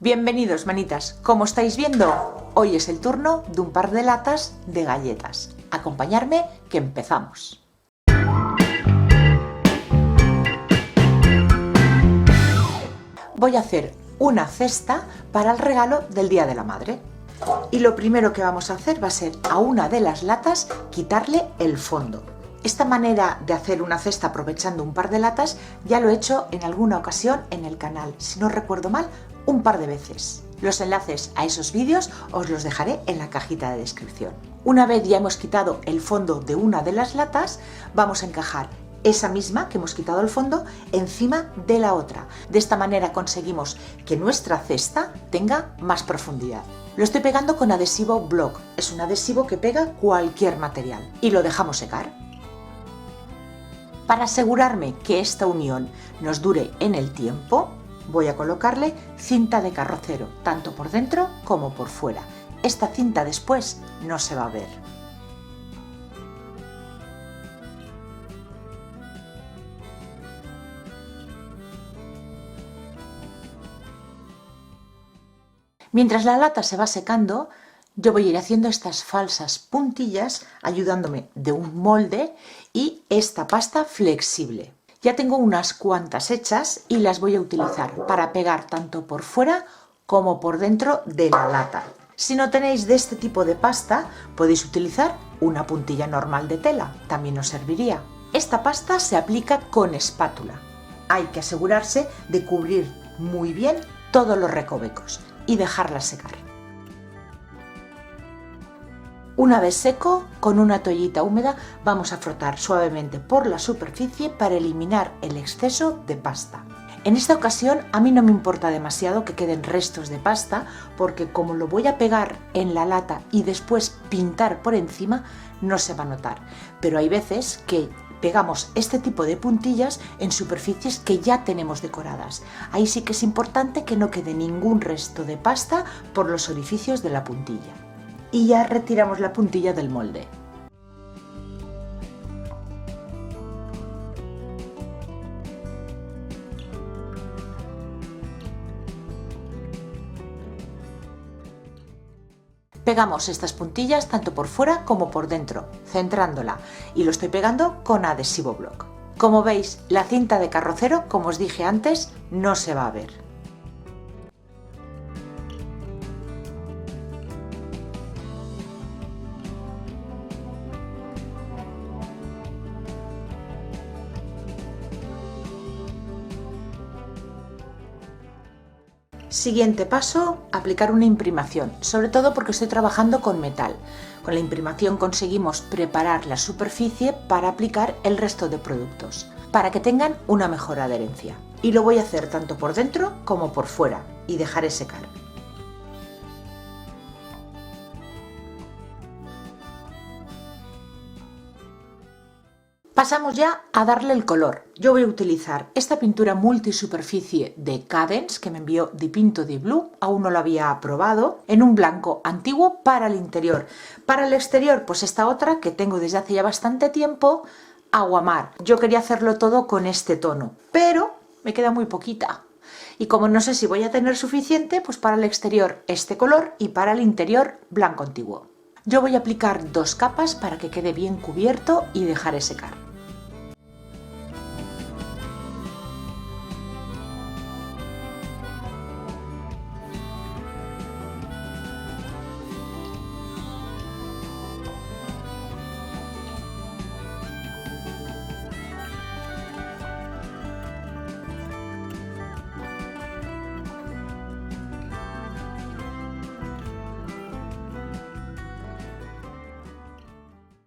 Bienvenidos, manitas. Como estáis viendo, hoy es el turno de un par de latas de galletas. Acompañadme que empezamos. Voy a hacer una cesta para el regalo del Día de la Madre. Y lo primero que vamos a hacer va a ser a una de las latas quitarle el fondo. Esta manera de hacer una cesta aprovechando un par de latas ya lo he hecho en alguna ocasión en el canal, si no recuerdo mal, un par de veces. Los enlaces a esos vídeos os los dejaré en la cajita de descripción. Una vez ya hemos quitado el fondo de una de las latas, vamos a encajar esa misma que hemos quitado el fondo encima de la otra. De esta manera conseguimos que nuestra cesta tenga más profundidad. Lo estoy pegando con adhesivo Block, es un adhesivo que pega cualquier material y lo dejamos secar. Para asegurarme que esta unión nos dure en el tiempo, voy a colocarle cinta de carrocero, tanto por dentro como por fuera. Esta cinta después no se va a ver. Mientras la lata se va secando, yo voy a ir haciendo estas falsas puntillas ayudándome de un molde y esta pasta flexible. Ya tengo unas cuantas hechas y las voy a utilizar para pegar tanto por fuera como por dentro de la lata. Si no tenéis de este tipo de pasta, podéis utilizar una puntilla normal de tela, también os serviría. Esta pasta se aplica con espátula. Hay que asegurarse de cubrir muy bien todos los recovecos y dejarla secar. Una vez seco, con una toallita húmeda vamos a frotar suavemente por la superficie para eliminar el exceso de pasta. En esta ocasión a mí no me importa demasiado que queden restos de pasta porque como lo voy a pegar en la lata y después pintar por encima no se va a notar, pero hay veces que pegamos este tipo de puntillas en superficies que ya tenemos decoradas. Ahí sí que es importante que no quede ningún resto de pasta por los orificios de la puntilla. Y ya retiramos la puntilla del molde. Pegamos estas puntillas tanto por fuera como por dentro, centrándola, y lo estoy pegando con adhesivo Block. Como veis, la cinta de carrocero, como os dije antes, no se va a ver. Siguiente paso, aplicar una imprimación, sobre todo porque estoy trabajando con metal. Con la imprimación conseguimos preparar la superficie para aplicar el resto de productos, para que tengan una mejor adherencia. Y lo voy a hacer tanto por dentro como por fuera y dejaré secar. Pasamos ya a darle el color. Yo voy a utilizar esta pintura multisuperficie de Cadence que me envió Dipinto di Blu, aún no lo había probado, en un blanco antiguo para el interior. Para el exterior, pues esta otra que tengo desde hace ya bastante tiempo, Aguamar. Yo quería hacerlo todo con este tono, pero me queda muy poquita. Y como no sé si voy a tener suficiente, pues para el exterior este color y para el interior blanco antiguo. Yo voy a aplicar 2 capas para que quede bien cubierto y dejaré secar.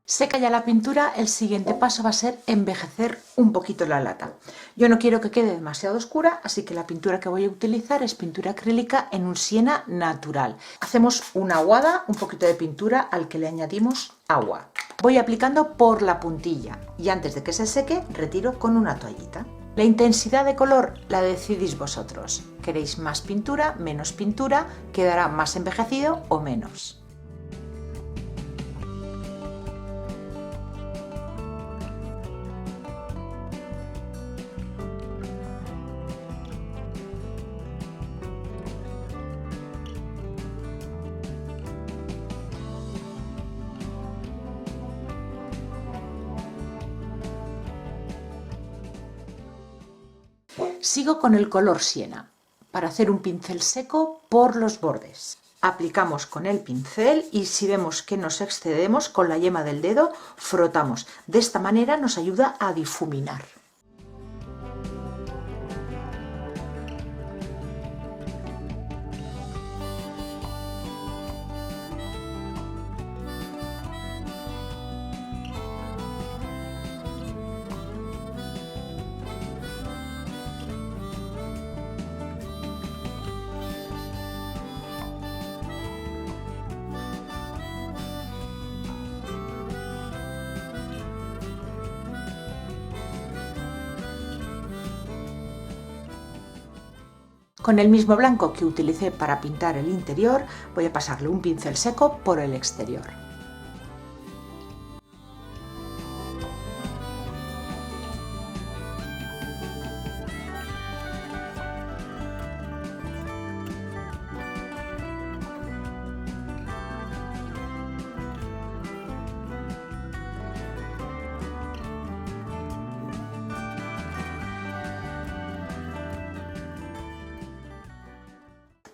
Seca ya la pintura, el siguiente paso va a ser envejecer un poquito la lata. Yo no quiero que quede demasiado oscura, así que la pintura que voy a utilizar es pintura acrílica en un siena natural. Hacemos una aguada, un poquito de pintura al que le añadimos agua. Voy aplicando por la puntilla y antes de que se seque retiro con una toallita. La intensidad de color la decidís vosotros. ¿Queréis más pintura, menos pintura? ¿Quedará más envejecido o menos? Sigo con el color siena para hacer un pincel seco por los bordes. Aplicamos con el pincel y si vemos que nos excedemos, con la yema del dedo frotamos. De esta manera nos ayuda a difuminar. Con el mismo blanco que utilicé para pintar el interior, voy a pasarle un pincel seco por el exterior.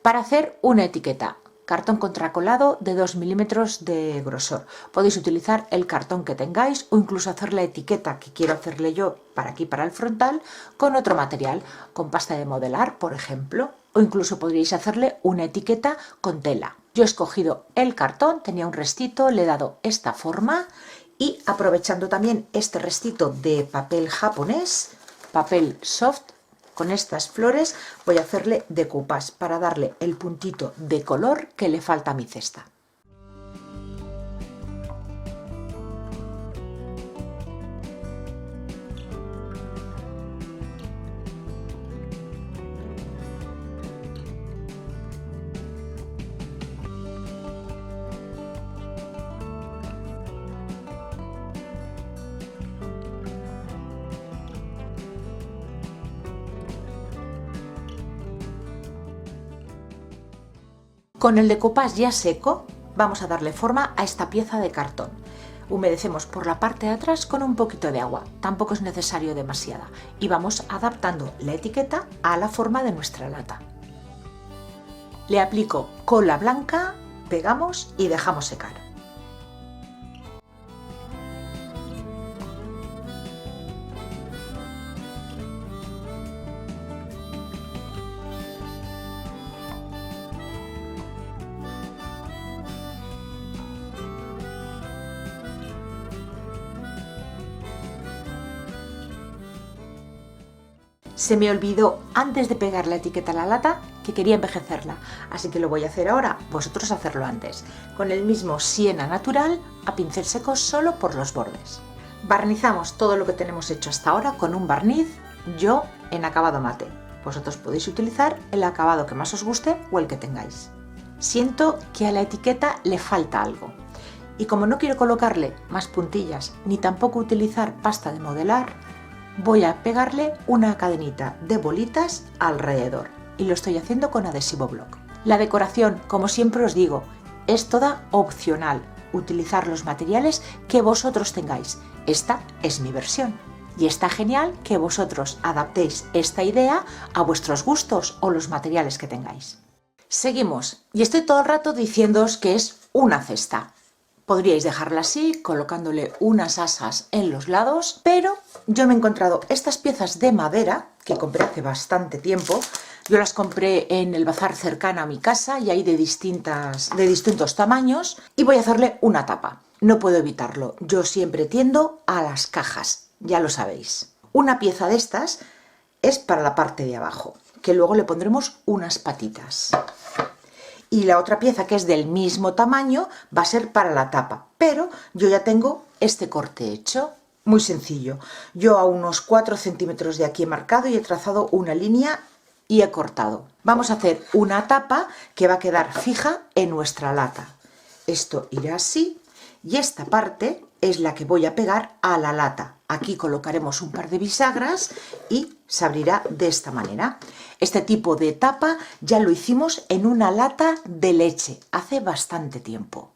Para hacer una etiqueta, cartón contracolado de 2 milímetros de grosor. Podéis utilizar el cartón que tengáis o incluso hacer la etiqueta que quiero hacerle yo para aquí, para el frontal, con otro material, con pasta de modelar, por ejemplo, o incluso podríais hacerle una etiqueta con tela. Yo he escogido el cartón, tenía un restito, le he dado esta forma y aprovechando también este restito de papel japonés, papel soft, con estas flores voy a hacerle decoupage para darle el puntito de color que le falta a mi cesta. Con el decoupage ya seco, vamos a darle forma a esta pieza de cartón. Humedecemos por la parte de atrás con un poquito de agua, tampoco es necesario demasiada, y vamos adaptando la etiqueta a la forma de nuestra lata. Le aplico cola blanca, pegamos y dejamos secar. Se me olvidó antes de pegar la etiqueta a la lata que quería envejecerla, así que lo voy a hacer ahora, vosotros hacerlo antes, con el mismo siena natural a pincel seco solo por los bordes. Barnizamos todo lo que tenemos hecho hasta ahora con un barniz, yo en acabado mate. Vosotros podéis utilizar el acabado que más os guste o el que tengáis. Siento que a la etiqueta le falta algo y como no quiero colocarle más puntillas ni tampoco utilizar pasta de modelar, voy a pegarle una cadenita de bolitas alrededor y lo estoy haciendo con adhesivo block. La decoración, como siempre os digo, es toda opcional, utilizar los materiales que vosotros tengáis. Esta es mi versión y está genial que vosotros adaptéis esta idea a vuestros gustos o los materiales que tengáis. Seguimos y estoy todo el rato diciéndoos que es una cesta. Podríais dejarla así, colocándole unas asas en los lados, pero yo me he encontrado estas piezas de madera que compré hace bastante tiempo. Yo las compré en el bazar cercano a mi casa y hay de distintos tamaños y voy a hacerle una tapa. No puedo evitarlo, yo siempre tiendo a las cajas, ya lo sabéis. Una pieza de estas es para la parte de abajo, que luego le pondremos unas patitas. Y la otra pieza, que es del mismo tamaño, va a ser para la tapa, pero yo ya tengo este corte hecho, muy sencillo. Yo a unos 4 centímetros de aquí he marcado y he trazado una línea y he cortado. Vamos a hacer una tapa que va a quedar fija en nuestra lata. Esto irá así y esta parte es la que voy a pegar a la lata. Aquí colocaremos un par de bisagras y se abrirá de esta manera. Este tipo de tapa ya lo hicimos en una lata de leche hace bastante tiempo.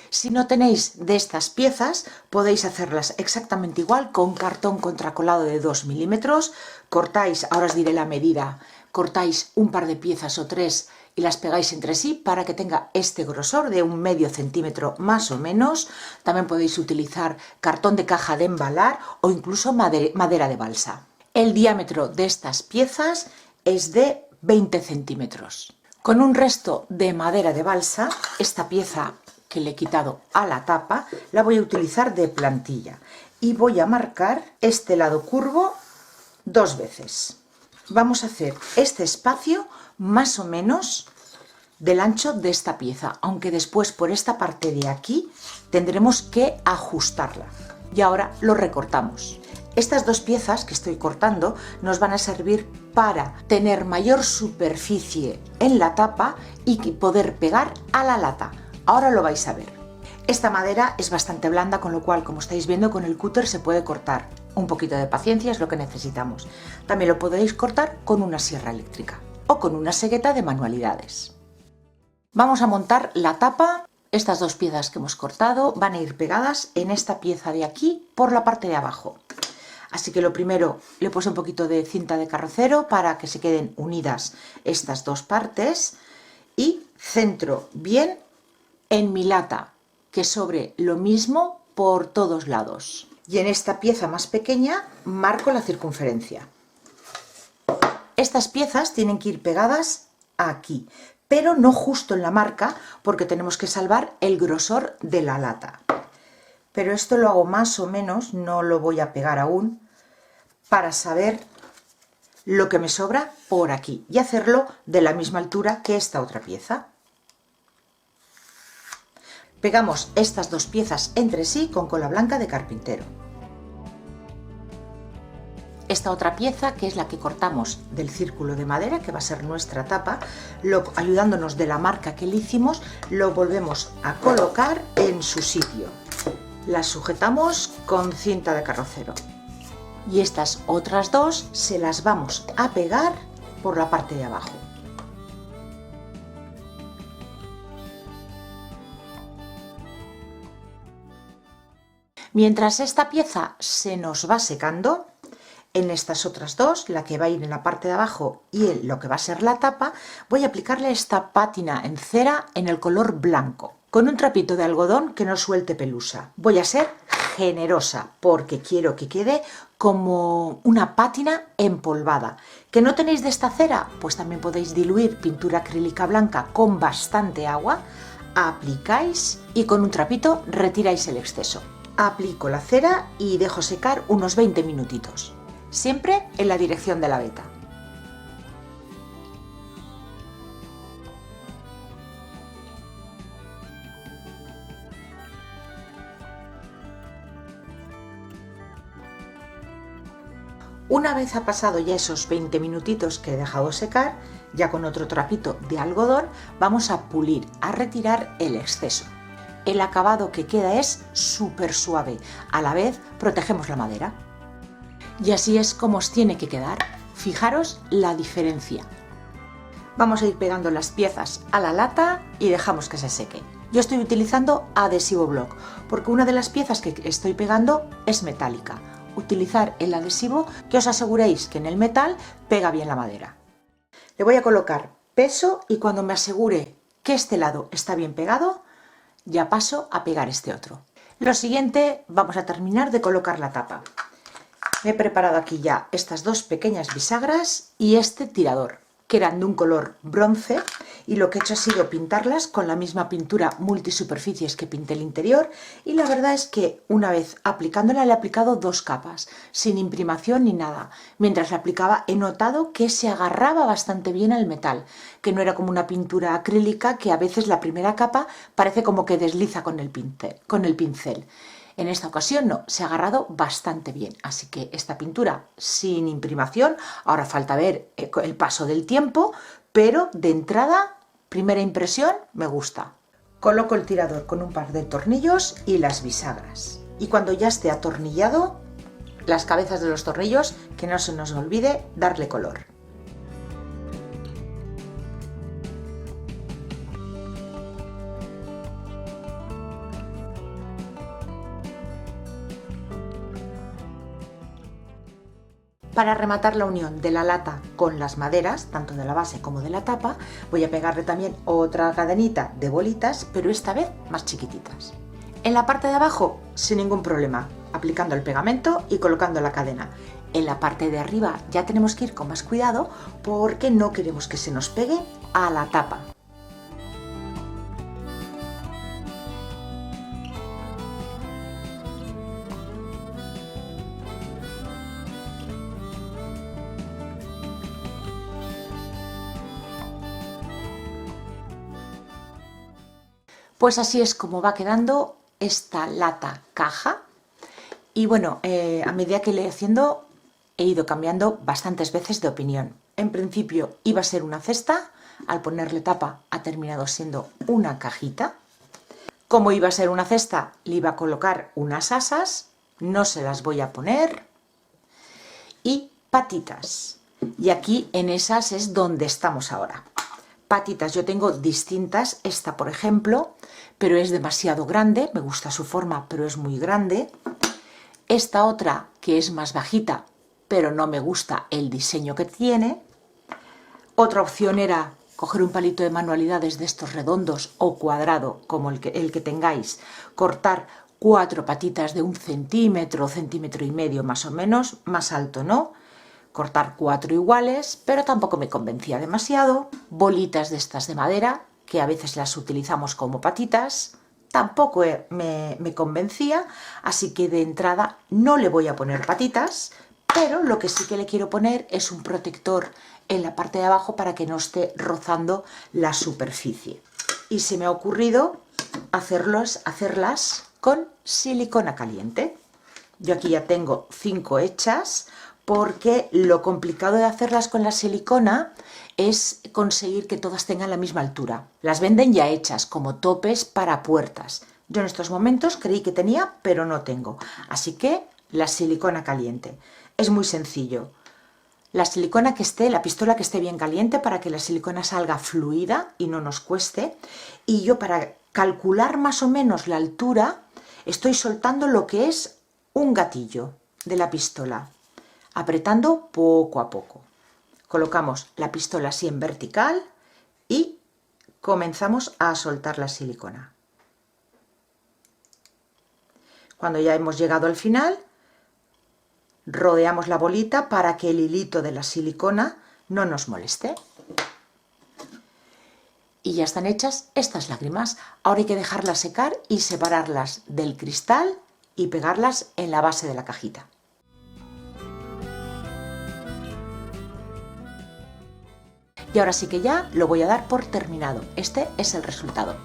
Si no tenéis de estas piezas, podéis hacerlas exactamente igual con cartón contracolado de 2 milímetros. Cortáis, ahora os diré la medida, cortáis un par de piezas o 3 y las pegáis entre sí para que tenga este grosor de un medio centímetro más o menos. También podéis utilizar cartón de caja de embalar o incluso madera de balsa. El diámetro de estas piezas es de 20 centímetros. Con un resto de madera de balsa, esta pieza que le he quitado a la tapa, la voy a utilizar de plantilla y voy a marcar este lado curvo 2 veces. Vamos a hacer este espacio más o menos del ancho de esta pieza, aunque después por esta parte de aquí tendremos que ajustarla. Y ahora lo recortamos. Estas 2 piezas que estoy cortando nos van a servir para tener mayor superficie en la tapa y poder pegar a la lata. Ahora lo vais a ver. Esta madera es bastante blanda, con lo cual, como estáis viendo, con el cúter se puede cortar. Un poquito de paciencia es lo que necesitamos. También lo podéis cortar con una sierra eléctrica o con una segueta de manualidades. Vamos a montar la tapa. Estas 2 piezas que hemos cortado van a ir pegadas en esta pieza de aquí por la parte de abajo. Así que lo primero, le he puesto un poquito de cinta de carrocero para que se queden unidas estas 2 partes y centro bien en mi lata, que sobre lo mismo por todos lados. Y en esta pieza más pequeña marco la circunferencia. Estas piezas tienen que ir pegadas aquí, pero no justo en la marca porque tenemos que salvar el grosor de la lata. Pero esto lo hago más o menos, no lo voy a pegar aún, para saber lo que me sobra por aquí y hacerlo de la misma altura que esta otra pieza. Pegamos estas 2 piezas entre sí con cola blanca de carpintero. Esta otra pieza, que es la que cortamos del círculo de madera, que va a ser nuestra tapa, ayudándonos de la marca que le hicimos, lo volvemos a colocar en su sitio. La sujetamos con cinta de carrocero. Y estas otras 2 se las vamos a pegar por la parte de abajo. Mientras esta pieza se nos va secando, en estas otras 2, la que va a ir en la parte de abajo y en lo que va a ser la tapa, voy a aplicarle esta pátina en cera en el color blanco, con un trapito de algodón que no suelte pelusa. Voy a ser generosa porque quiero que quede como una pátina empolvada. ¿Que no tenéis de esta cera? Pues también podéis diluir pintura acrílica blanca con bastante agua, aplicáis y con un trapito retiráis el exceso. Aplico la cera y dejo secar unos 20 minutitos, siempre en la dirección de la veta. Una vez ha pasado ya esos 20 minutitos que he dejado secar, ya con otro trapito de algodón vamos a pulir, a retirar el exceso. El acabado que queda es súper suave, a la vez protegemos la madera. Y así es como os tiene que quedar. Fijaros la diferencia. Vamos a ir pegando las piezas a la lata y dejamos que se seque. Yo estoy utilizando adhesivo block porque una de las piezas que estoy pegando es metálica. Utilizar el adhesivo que os aseguréis que en el metal pega bien la madera. Le voy a colocar peso y cuando me asegure que este lado está bien pegado, ya paso a pegar este otro. Lo siguiente, vamos a terminar de colocar la tapa. Me he preparado aquí ya estas 2 pequeñas bisagras y este tirador, que eran de un color bronce, y lo que he hecho ha sido pintarlas con la misma pintura multisuperficies que pinté el interior, y la verdad es que una vez aplicándola le he aplicado 2 capas, sin imprimación ni nada. Mientras la aplicaba he notado que se agarraba bastante bien al metal, que no era como una pintura acrílica que a veces la primera capa parece como que desliza con el pincel. En esta ocasión no, se ha agarrado bastante bien, así que esta pintura sin imprimación, ahora falta ver el paso del tiempo, pero de entrada, primera impresión, me gusta. Coloco el tirador con un par de tornillos y las bisagras. Y cuando ya esté atornillado, las cabezas de los tornillos, que no se nos olvide darle color. Para rematar la unión de la lata con las maderas, tanto de la base como de la tapa, voy a pegarle también otra cadenita de bolitas, pero esta vez más chiquititas. En la parte de abajo, sin ningún problema, aplicando el pegamento y colocando la cadena. En la parte de arriba ya tenemos que ir con más cuidado porque no queremos que se nos pegue a la tapa. Pues así es como va quedando esta lata caja. Y bueno, a medida que le he haciendo, he ido cambiando bastantes veces de opinión. En principio iba a ser una cesta, al ponerle tapa ha terminado siendo una cajita. Como iba a ser una cesta, le iba a colocar unas asas, no se las voy a poner, y patitas. Y aquí en esas es donde estamos ahora. Patitas, yo tengo distintas, esta por ejemplo, pero es demasiado grande, me gusta su forma, pero es muy grande. Esta otra que es más bajita, pero no me gusta el diseño que tiene. Otra opción era coger un palito de manualidades de estos redondos o cuadrado, como el que tengáis, cortar 4 patitas de 1 centímetro, centímetro y medio más o menos, más alto no, cortar 4 iguales, pero tampoco me convencía demasiado. Bolitas de estas de madera, que a veces las utilizamos como patitas, tampoco me convencía, así que de entrada no le voy a poner patitas, pero lo que sí que le quiero poner es un protector en la parte de abajo para que no esté rozando la superficie. Y se me ha ocurrido hacerlas con silicona caliente. Yo aquí ya tengo 5 hechas, porque lo complicado de hacerlas con la silicona es conseguir que todas tengan la misma altura. Las venden ya hechas como topes para puertas. Yo en estos momentos creí que tenía, pero no tengo. Así que la silicona caliente. Es muy sencillo. La silicona que esté, la pistola que esté bien caliente para que la silicona salga fluida y no nos cueste. Y yo para calcular más o menos la altura estoy soltando lo que es un gatillo de la pistola, apretando poco a poco. Colocamos la pistola así en vertical y comenzamos a soltar la silicona. Cuando ya hemos llegado al final, rodeamos la bolita para que el hilito de la silicona no nos moleste. Y ya están hechas estas lágrimas. Ahora hay que dejarlas secar y separarlas del cristal y pegarlas en la base de la cajita. Y ahora sí que ya lo voy a dar por terminado. Este es el resultado.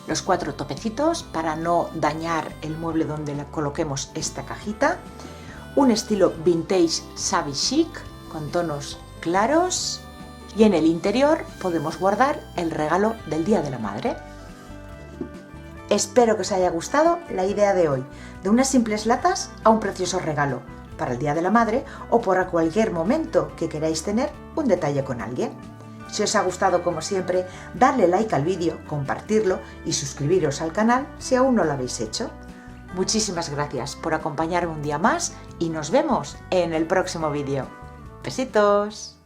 Los 4 topecitos para no dañar el mueble donde le coloquemos esta cajita. Un estilo vintage shabby chic con tonos claros. Y en el interior podemos guardar el regalo del Día de la Madre. Espero que os haya gustado la idea de hoy, de unas simples latas a un precioso regalo para el Día de la Madre o para cualquier momento que queráis tener un detalle con alguien. Si os ha gustado, como siempre, darle like al vídeo, compartirlo y suscribiros al canal si aún no lo habéis hecho. Muchísimas gracias por acompañarme un día más y nos vemos en el próximo vídeo. Besitos.